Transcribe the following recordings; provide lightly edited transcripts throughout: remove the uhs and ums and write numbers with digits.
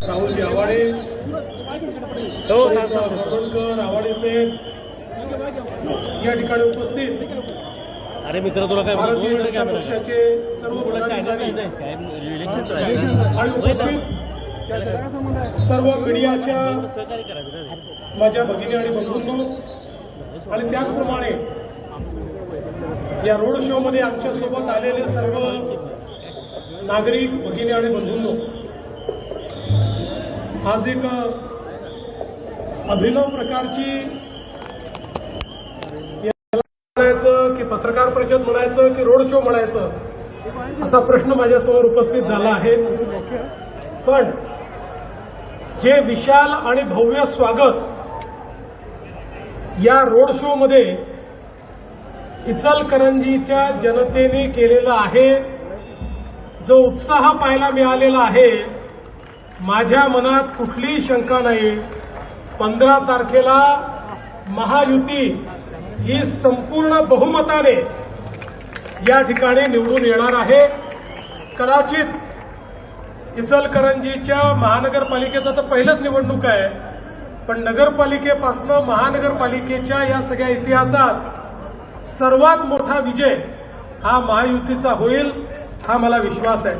राहुलजी आवाडे, आवाडे साहेब या ठिकाणी उपस्थित अरे मित्र तुला काय भारतीय जनता पक्षाचे सर्व पदाधिकारी आणि उपस्थित सर्व मीडियाच्या माझ्या भगिनी आणि बंधूंनो आणि त्याचप्रमाणे या रोड शो मध्ये आमच्यासोबत आलेले सर्व नागरिक भगिनी आणि बंधूंनो, आज एक अभिनव प्रकारची म्हणायचं की पत्रकार परिषद म्हणायचं की रोड शो म्हणायचं असा प्रश्न माझ्यासमोर उपस्थित झाला आहे. पण जे विशाल आणि भव्य स्वागत या रोड शो मध्ये इचलकरंजीच्या जनतेने केलेला आहे, जो उत्साह पाहायला मिळालेला आहे, माझ्या मनात कुठलीही शंका नाही. 15 तारखेला महायुती ही संपूर्ण बहुमताने या ठिकाणी निवडून येणार आहे. कदाचित इचलकरंजीच्या महानगरपालिकेचा तर पहिलंच निवडणूक आहे, पण नगरपालिकेपासून महानगरपालिकेच्या या सगळ्या इतिहासात सर्वात मोठा विजय हा महायुतीचा होईल, हा मला विश्वास आहे.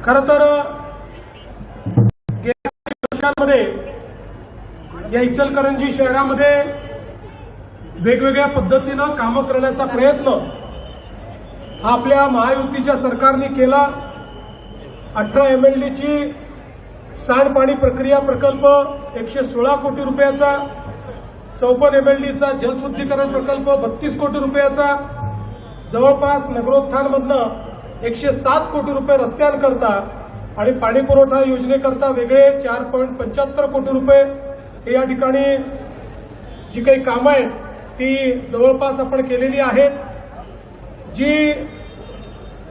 खरं तर गेल्या वर्षांमध्ये या इचलकरंजी शहरामध्ये वेगवेगळ्या पद्धतीनं कामं करण्याचा प्रयत्न आपल्या महायुतीच्या सरकारने केला. 18 MLDची सांडपाणी प्रक्रिया प्रकल्प 116 कोटी रुपयाचा, 54 MLDचा जलशुद्धीकरण प्रकल्प 32 कोटी रुपयाचा, जवळपास नगरोत्थानमधनं 107 कोटी रुपये रस्त्यांकरता आणि पाणी पुरवठा योजनेकरता वेगळे 4.75 कोटी रुपये हे या ठिकाणी जी काही कामं आहेत ती जवळपास आपण केलेली आहेत. जी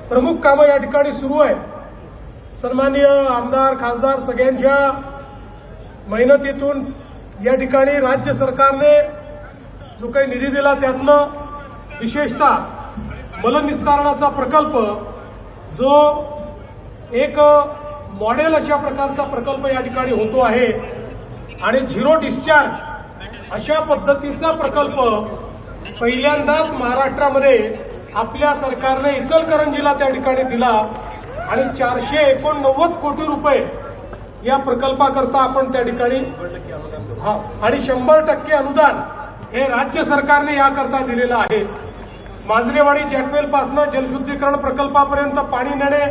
प्रमुख कामं या ठिकाणी सुरू आहेत, सन्माननीय आमदार खासदार सगळ्यांच्या मेहनतीतून या ठिकाणी राज्य सरकारने जो काही निधी दिला त्यातनं विशेषतः मलनिस्सारणाचा प्रकल्प जो एक मॉडेल अशा प्रकारचा प्रकल्प या ठिकाणी होतो आहे आणि झिरो डिस्चार्ज अशा पद्धतीचा प्रकल्प पहिल्यांदाच महाराष्ट्रामध्ये आपल्या सरकारने इचलकरंजीला त्या ठिकाणी दिला आणि 489 कोटी रुपये या प्रकल्पाकरता आपण त्या ठिकाणी आणि 100% अनुदान हे राज्य सरकारने याकरता दिलेलं आहे. मांजरेवाडी जॅकवेल पासून जलशुद्धीकरण प्रकल्पापर्यंत पाणी नेणे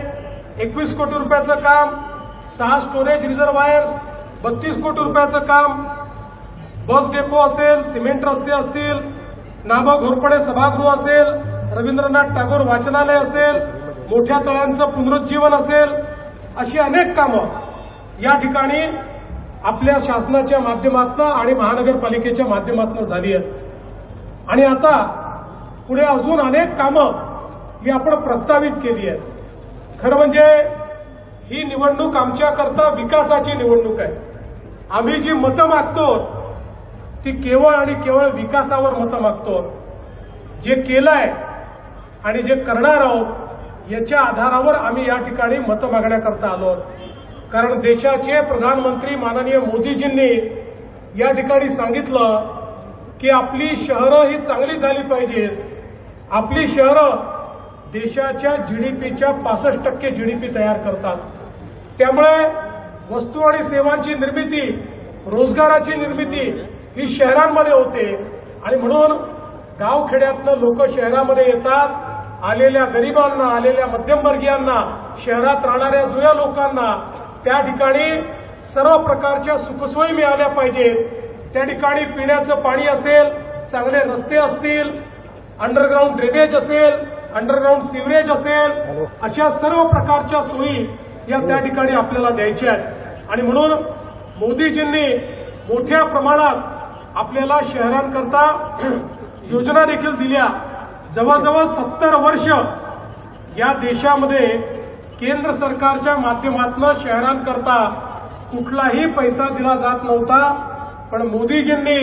21 कोटी रुपयाचं काम, 6 स्टोरेज रिझर्वायर्स 32 कोटी रुपयाचं काम, बस डेपो असेल, सिमेंट रस्ते असतील, नाभा घोरपडे सभागृह असेल, रवींद्रनाथ टागोर वाचनालय असेल, मोठ्या तळ्यांचं पुनरुज्जीवन असेल, अशी अनेक कामं या ठिकाणी आपल्या शासनाच्या माध्यमातून आणि महानगरपालिकेच्या माध्यमातून झाली आहेत. आणि आता पुढे अजून अनेक कामं ही आपण प्रस्तावित केली आहेत. खरं म्हणजे ही निवडणूक आमच्याकरता विकासाची निवडणूक आहे. आम्ही जी मतं मागतो ती केवळ आणि केवळ विकासावर मतं मागतो. जे केलंय आणि जे करणार आहोत याच्या आधारावर आम्ही या ठिकाणी मतं मागण्याकरता आलो आहोत. कारण देशाचे प्रधानमंत्री माननीय मोदीजींनी या ठिकाणी सांगितलं की आपली शहरं ही चांगली झाली पाहिजेत. आपली शहरं देशाच्या जीडीपीच्या 65% जीडीपी तयार करतात. त्यामुळे वस्तू आणि सेवांची निर्मिती, रोजगाराची निर्मिती ही शहरांमध्ये होते आणि म्हणून गावखेड्यातनं लोक शहरामध्ये येतात. आलेल्या गरिबांना, आलेल्या मध्यमवर्गीयांना, शहरात राहणाऱ्या जुन्या लोकांना त्या ठिकाणी सर्व प्रकारच्या सुखसोयी मिळाल्या पाहिजेत. त्या ठिकाणी पिण्याचं पाणी असेल, चांगले रस्ते असतील, अंडरग्राऊंड ड्रेनेज असेल, अंडरग्राऊंड सिवरेज असेल, अशा सर्व प्रकारच्या सोयी या त्या ठिकाणी आपल्याला द्यायच्या आहेत. आणि म्हणून मोदीजींनी मोठ्या प्रमाणात आपल्याला शहरांकरता योजना देखील दिल्या. जवळजवळ 70 वर्ष या देशामध्ये केंद्र सरकारच्या माध्यमातून शहरांकरता कुठलाही पैसा दिला जात नव्हता. पण मोदीजींनी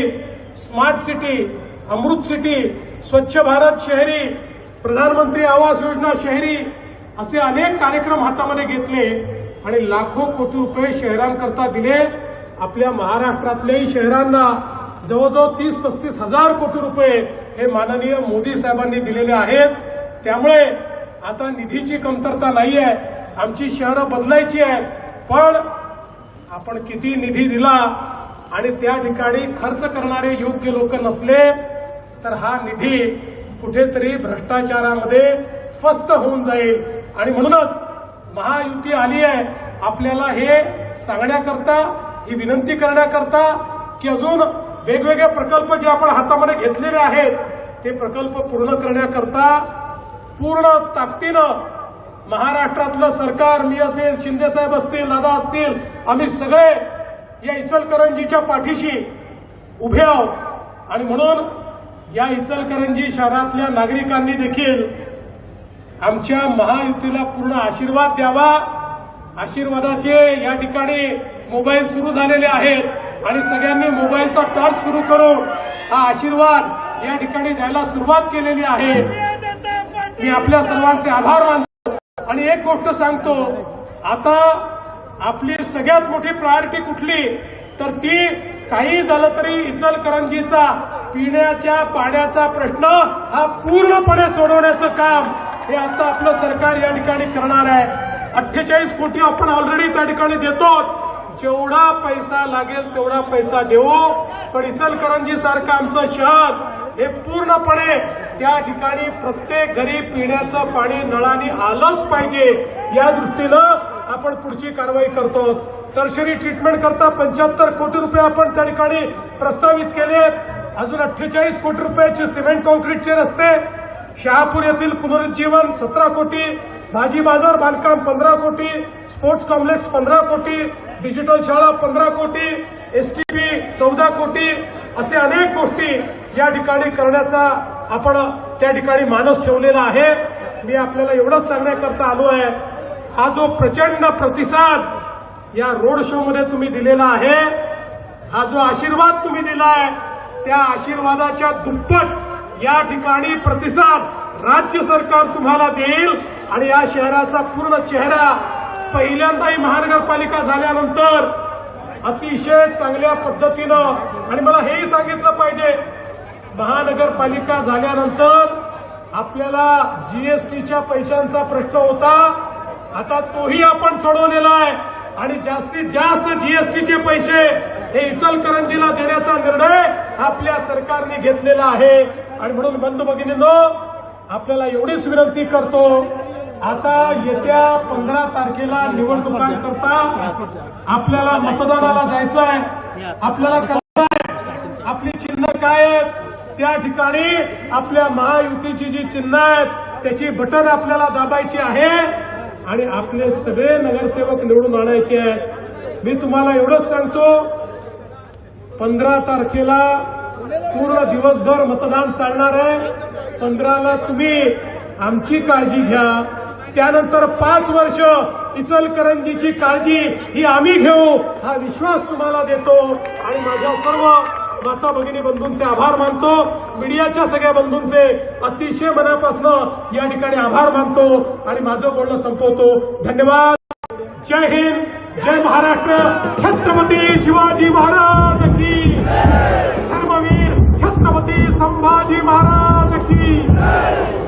स्मार्ट सिटी, अमृत सिटी, स्वच्छ भारत शहरी, प्रधानमंत्री आवास योजना शहरी असे अनेक कार्यक्रम हातामध्ये घेतले आणि लाखो कोटी रुपये शहरांकरता दिले. आपल्या महाराष्ट्रातल्याही शहरांना जवळजवळ 30-35 हजार कोटी रुपये हे माननीय मोदी साहेबांनी दिलेले आहेत. त्यामुळे आता निधीची कमतरता नाही आहे. आमची शहरं बदलायची आहेत. पण आपण किती निधी दिला आणि त्या ठिकाणी खर्च करणारे योग्य लोक नसले तर हा निधी कुठेतरी भ्रष्टाचारामध्ये फस्त होऊन जाईल. आणि म्हणूनच महायुती आली आहे आपल्याला हे सांगण्याकरता, ही विनंती करण्याकरता की अजून वेगवेगळे प्रकल्प जे आपण हातामध्ये घेतलेले आहेत ते प्रकल्प पूर्ण करण्याकरता पूर्ण ताकदीनं महाराष्ट्रातलं सरकार, मी असेल, शिंदेसाहेब असतील, दादा असतील, आम्ही सगळे या इचलकरंजीच्या पाठीशी उभे आहोत. आणि म्हणून या इचलकरंजी शहरातल्या नागरिकांनी देखील आमच्या महायुतीला पूर्ण आशीर्वाद द्यावा. आशीर्वादाचे या ठिकाणी मोबाईल सुरू झालेले आहेत आणि सगळ्यांनी मोबाईलचा टॉर्च सुरू करून हा आशीर्वाद या ठिकाणी द्यायला सुरुवात केलेली आहे. मी आपल्या सर्वांचे आभार मानतो. आणि एक गोष्ट सांगतो, आता आपली सगळ्यात मोठी प्रायोरिटी कुठली तर ती काही झालं तरी इचलकरंजीचा पिण्याच्या पाण्याचा प्रश्न हा पूर्णपणे सोडवण्याचं काम हे आता आपलं सरकार या ठिकाणी करणार आहे. 48 कोटी आपण ऑलरेडी त्या ठिकाणी देतो. जेवढा पैसा लागेल तेवढा पैसा देऊ. पण इचलकरंजी सारखं आमचं शहर हे पूर्णपणे त्या ठिकाणी प्रत्येक घरी पिण्याचं पाणी नळाने आलंच पाहिजे या दृष्टीनं आपण पुढची कारवाई करतो. टर्शरी ट्रीटमेंट करता 75 कोटी रुपये आपण त्या ठिकाणी प्रस्तावित केले. अजून 48 कोटी रुपयाचे सिमेंट कॉन्क्रीटचे रस्ते, शहापूर येथील पुनरुज्जीवन 17 कोटी, भाजी बाजार बांधकाम 15 कोटी, स्पोर्ट्स कॉम्प्लेक्स 15 कोटी, डिजिटल शाळा 15 कोटी, एसटीबी 14 कोटी, असे अनेक गोष्टी या ठिकाणी करण्याचा आपण त्या ठिकाणी मानस ठेवलेला आहे. मी आपल्याला एवढंच सांगण्याकरता आलो आहे, हा जो प्रचंड प्रतिसाद या रोड शो मध्ये तुम्ही दिलेला आहे, हा जो आशीर्वाद तुम्ही दिलाय त्या आशीर्वादाच्या दुप्पट या ठिकाणी प्रतिसाद राज्य सरकार तुम्हाला देईल. आणि या शहराचा पूर्ण चेहरा पहिल्यांदाही महानगरपालिका झाल्यानंतर अतिशय चांगल्या पद्धतीनं, आणि मला हेही सांगितलं पाहिजे, महानगरपालिका झाल्यानंतर आपल्याला जीएसटीच्या पैशांचा प्रश्न होता, आता तोही आपण सोडवलेला आहे. आणि जास्तीत जास्त जीएसटीचे पैसे हे इचलकरंजीला देण्याचा निर्णय आपल्या सरकारने घेतलेला आहे. आणि म्हणून बंधू भगिनींनो, आपल्याला एवढीच विनंती करतो, आता येत्या 15 तारखेला निवडणुकांकरता आपल्याला मतदानाला जायचं आहे. आपल्याला कळलं आहे आपली चिन्ह काय आहेत. त्या ठिकाणी आपल्या महायुतीची जी चिन्ह आहेत त्याची बटन आपल्याला दाबायची आहे आणि आपले सगळे नगरसेवक निवडून आणायचे आहेत. मी तुम्हाला एवढंच सांगतो, 15 तारखेला पूर्ण दिवसभर मतदान चालणार आहे. 15ला तुम्ही आमची काळजी घ्या. त्यानंतर 5 वर्ष इचलकरंजीची काळजी ही आम्ही घेऊ, हा विश्वास तुम्हाला देतो. आणि माझ्या सर्व माता भगिनी बंधूंचे आभार मानतो. मीडियाच्या सगळ्या बंधूंचे अतिशय मनापासून या ठिकाणी आभार मानतो आणि माझं बोलणं संपवतो. धन्यवाद. जय हिंद, जय महाराष्ट्र. छत्रपती शिवाजी महाराज की, धर्मवीर छत्रपती संभाजी महाराज की.